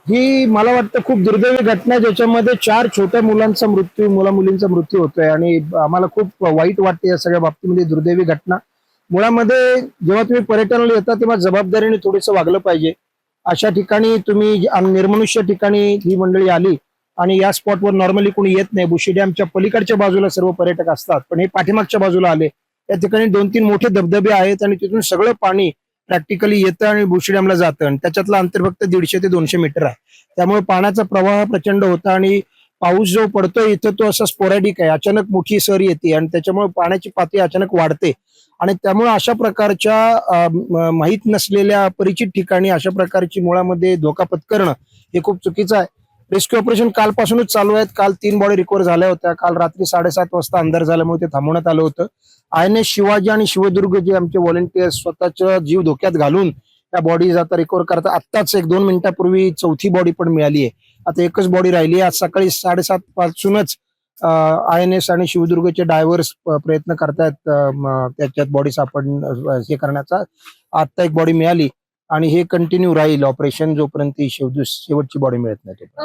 ही मला वाटतं खूप दुर्दैवी घटना, ज्याच्यामध्ये 4 छोट्या मुलांचा मृत्यू, मुला-मुलींचा मृत्यू होतोय आणि आम्हाला खूप वाईट वाटते या सगळ्या बाबतीमध्ये. दुर्दैवी घटना. मुळामध्ये जेव्हा तुम्ही पर्यटनाला येता तेव्हा जबाबदारीने थोडंसं वागलं पाहिजे. अशा ठिकाणी तुम्ही निर्मनुष्य ठिकाणी ही मंडळी आली आणि या स्पॉटवर नॉर्मली कोणी येत नाही. बुशी डॅमच्या पलीकडच्या बाजूला सर्व पर्यटक असतात, पण हे पाठीमागच्या बाजूला आले. या ठिकाणी 2-3 मोठे धबधबे आहेत आणि तिथून सगळं पाणी प्रॅक्टिकली येतं आणि बुशी डॅमला जातं आणि त्याच्यातलं अंतर फक्त 150 ते 200 मीटर आहे. त्यामुळे पाण्याचा प्रवाह प्रचंड होता आणि पाऊस जो पडतोय इथं तो असा स्पोरॅडिक आहे. अचानक मोठी सर येते आणि त्याच्यामुळे पाण्याची पातळी अचानक वाढते आणि त्यामुळे अशा प्रकारच्या माहीत नसलेल्या अपरिचित ठिकाणी अशा प्रकारची मुळामध्ये धोका पत्करणं हे खूप चुकीचं आहे. रेस्क्यू ऑपरेशन कालपासूनच चालू आहेत. काल 3 बॉडी रिकव्हर झाल्या होत्या. काल रात्री 7:30 वाजता अंधार झाल्यामुळे ते थांबवण्यात आलं होतं. INS शिवाजी आणि शिवदुर्ग जे आमचे व्हॉलंटियर्स स्वतःचा जीव धोक्यात घालून त्या बॉडीज आता रिकव्हर करतात. आत्ताच 1-2 मिनिटापूर्वी 4थी बॉडी पण मिळाली आहे. आता एकच बॉडी राहिली आहे. आज सकाळी 7:30 पासूनच INS आणि शिवदुर्गचे डायव्हर्स प्रयत्न करतायत त्याच्यात बॉडी हे करण्याचा. आता एक बॉडी मिळाली आणि हे कंटिन्यू राहील ऑपरेशन जोपर्यंत शेवटची बॉडी मिळत नाही.